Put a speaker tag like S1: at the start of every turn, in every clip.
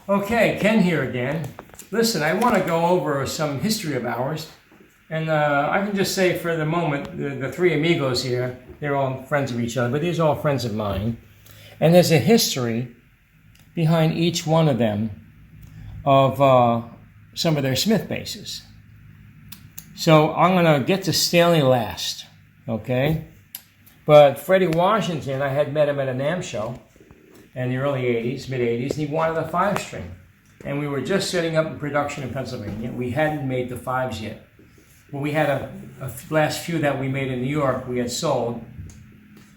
S1: Okay, Ken here again. Listen, I want to go over some history of ours. And I can just say for the moment, the three amigos here, they're all friends of each other, but these are all friends of mine. And there's a history behind each one of them of some of their Smith basses. So I'm going to get to Stanley last, okay? But Freddie Washington, I had met him at a NAMM show in the early 80s, mid-80s, and he wanted a 5-string. And we were just setting up in production in Pennsylvania. We hadn't made the 5s yet. Well, we had a last few that we made in New York we had sold.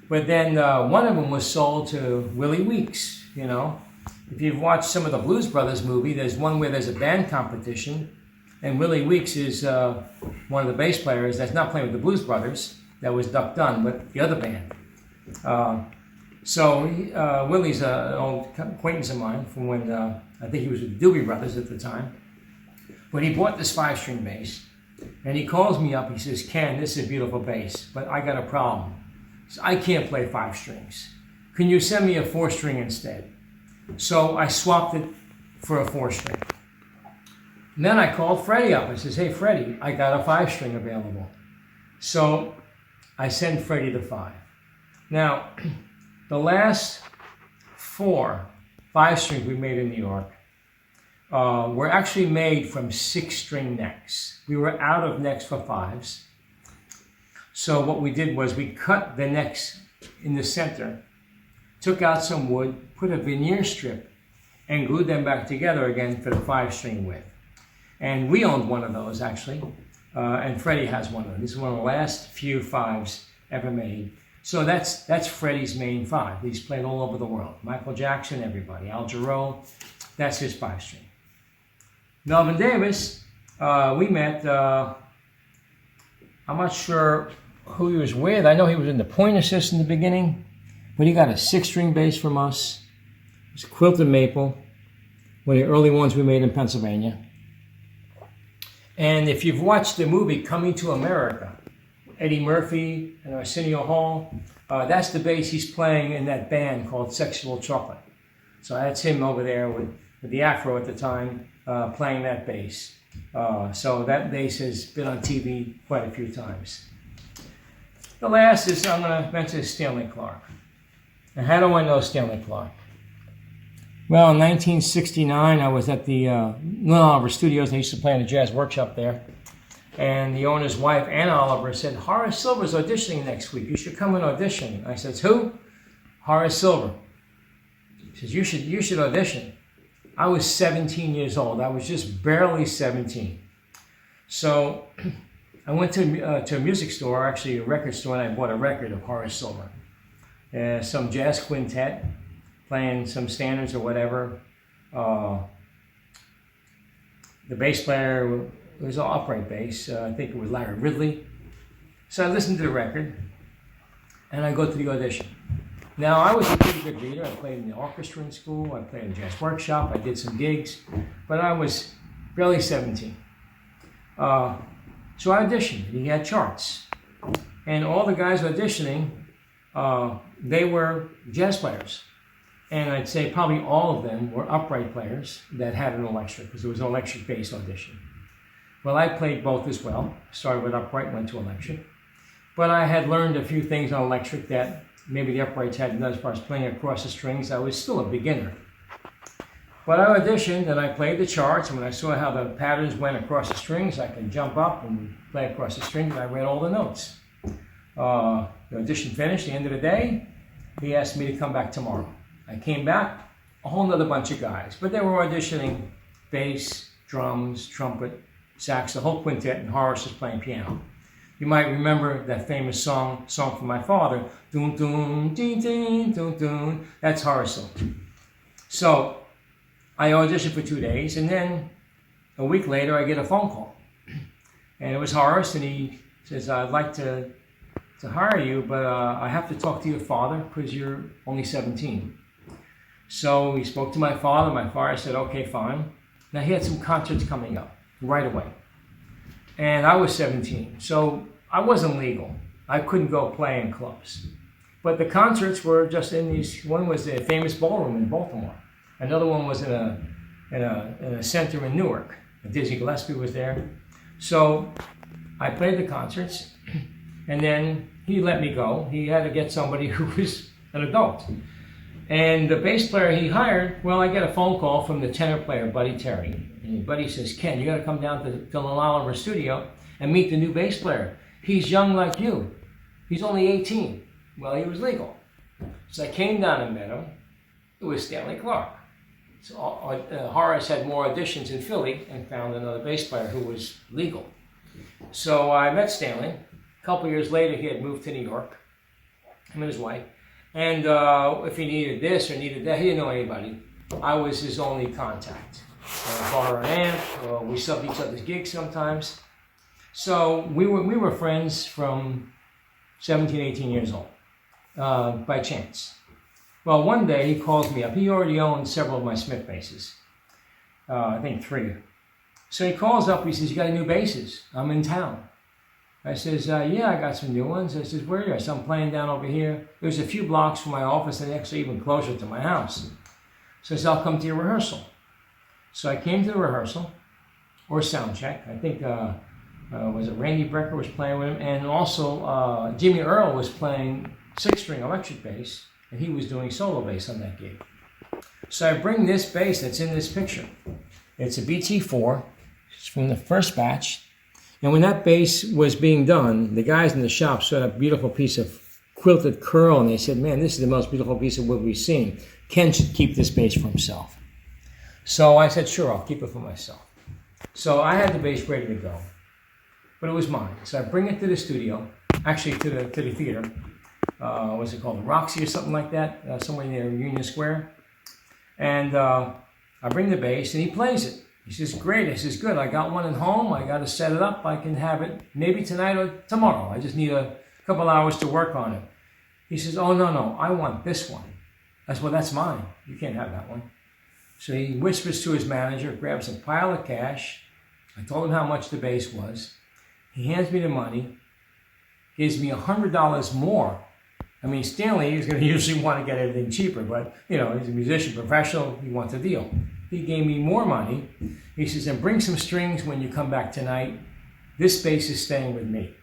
S1: But then one of them was sold to Willie Weeks, you know. If you've watched some of the Blues Brothers movie, there's one where there's a band competition. And Willie Weeks is one of the bass players that's not playing with the Blues Brothers. That was Duck Dunn, but the other band. Willie's an old acquaintance of mine from when I think he was with the Doobie Brothers at the time. But he bought this 5-string bass, and he calls me up. He says, "Ken, this is a beautiful bass, but I got a problem. I can't play 5 strings. Can you send me a 4-string instead?" So I swapped it for a 4-string. And then I called Freddy up. I says, "Hey, Freddy, I got a 5-string available." So I send Freddy the 5. Now, the last 4 5-strings we made in New York were actually made from 6-string necks. We were out of necks for 5s. So what we did was we cut the necks in the center, took out some wood, put a veneer strip, and glued them back together again for the 5-string width. And we owned one of those actually, and Freddie has one of them. This is one of the last few 5s ever made. So that's Freddie's main 5. He's played all over the world. Michael Jackson, everybody. Al Jarreau, that's his 5-string. Melvin Davis, we met, I'm not sure who he was with. I know he was in the Pointer Sisters in the beginning, but he got a 6-string bass from us. It was a quilted maple, one of the early ones we made in Pennsylvania. And if you've watched the movie Coming to America, Eddie Murphy and Arsenio Hall, that's the bass he's playing in that band called Sexual Chocolate. So that's him over there with the afro at the time playing that bass. So that bass has been on TV quite a few times. The last is I'm going to mention Stanley Clarke. And how do I know Stanley Clarke? Well, in 1969, I was at the Lynn Oliver Studios, and I used to play in the jazz workshop there. And the owner's wife, Anna Oliver, said, "Horace Silver's auditioning next week. You should come and audition." I said, "Who?" "Horace Silver." She says, You should audition." I was 17 years old. I was just barely 17. So I went to a music store, actually a record store, and I bought a record of Horace Silver. Some jazz quintet, playing some standards or whatever. The bass player was an upright bass. I think it was Larry Ridley. So I listened to the record, and I go to the audition. Now, I was a pretty good reader. I played in the orchestra in school. I played in the jazz workshop. I did some gigs, but I was barely 17. So I auditioned. He had charts. And all the guys auditioning, they were jazz players. And I'd say probably all of them were upright players that had an electric, because there was an electric bass audition. Well, I played both as well. Started with upright, went to electric. But I had learned a few things on electric that maybe the uprights hadn't done as far as playing across the strings. I was still a beginner. But I auditioned and I played the charts, and when I saw how the patterns went across the strings, I could jump up and play across the strings, and I read all the notes. The audition finished, the end of the day, he asked me to come back tomorrow. I came back, a whole nother bunch of guys, but they were auditioning bass, drums, trumpet, sax, the whole quintet, and Horace was playing piano. You might remember that famous song from my father, "Doon doon ding ding doon doon." That's Horace Silver. So I auditioned for 2 days, and then a week later I get a phone call, and it was Horace, and he says, "I'd like to hire you, but I have to talk to your father because you're only 17." So he spoke to my father. My father said, "Okay, fine." Now he had some concerts coming up right away. And I was 17, so I wasn't legal. I couldn't go play in clubs. But the concerts were just in these, one was a famous ballroom in Baltimore. Another one was in in a center in Newark. Dizzy Gillespie was there. So I played the concerts, and then he let me go. He had to get somebody who was an adult. And the bass player he hired, well, I get a phone call from the tenor player, Buddy Terry. And Buddy says, Ken, you got to come down to the Oliver studio and meet the new bass player. He's young like you. He's only 18. Well, he was legal. So I came down and met him. It was Stanley Clark. So Horace had more auditions in Philly and found another bass player who was legal. So I met Stanley. A couple years later, he had moved to New York, him and his wife. And if he needed this or needed that, he didn't know anybody. I was his only contact. Borrow an amp, we subbed each other's gigs sometimes. So we were friends from 17, 18 years old, by chance. Well, one day he calls me up. He already owned several of my Smith basses, I think 3. So he calls up, he says, you got any new basses? I'm in town. I says, yeah, I got some new ones. I says, where are you? I said, I'm playing down over here. There's a few blocks from my office and actually even closer to my house. So I said, I'll come to your rehearsal. So I came to the rehearsal, or sound check. I think, was it Randy Brecker was playing with him, and also Jimmy Earle was playing 6-string electric bass, and he was doing solo bass on that gig. So I bring this bass that's in this picture. It's a BT4. It's from the first batch. And when that bass was being done, the guys in the shop saw that beautiful piece of quilted curl, and they said, man, this is the most beautiful piece of wood we've seen. Ken should keep this bass for himself. So I said, sure, I'll keep it for myself. So I had the bass ready to go, but it was mine. So I bring it to the studio, actually to the theater. What's it called, the Roxy or something like that, somewhere near Union Square. And I bring the bass, and he plays it. He says, great. I says, good. I got one at home. I got to set it up. I can have it maybe tonight or tomorrow. I just need a couple hours to work on it. He says, oh, no, I want this one. I said, well, that's mine. You can't have that one. So he whispers to his manager, grabs a pile of cash. I told him how much the bass was. He hands me the money, gives me $100 more. I mean, Stanley is going to usually want to get everything cheaper, but, you know, he's a musician, professional, he wants a deal. He gave me more money. He says, and bring some strings when you come back tonight. This bass is staying with me.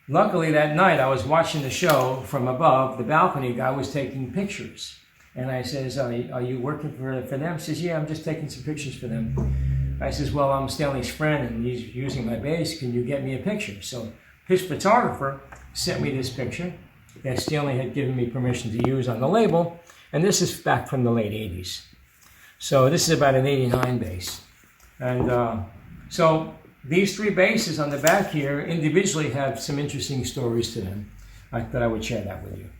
S1: Luckily, that night, I was watching the show from above. The balcony guy was taking pictures. And I says, are you working for them? He says, yeah, I'm just taking some pictures for them. I says, well, I'm Stanley's friend, and he's using my bass. Can you get me a picture? So his photographer sent me this picture that Stanley had given me permission to use on the label. And this is back from the late 80s. So this is about an 89 bass. And so these 3 basses on the back here individually have some interesting stories to them. I thought I would share that with you.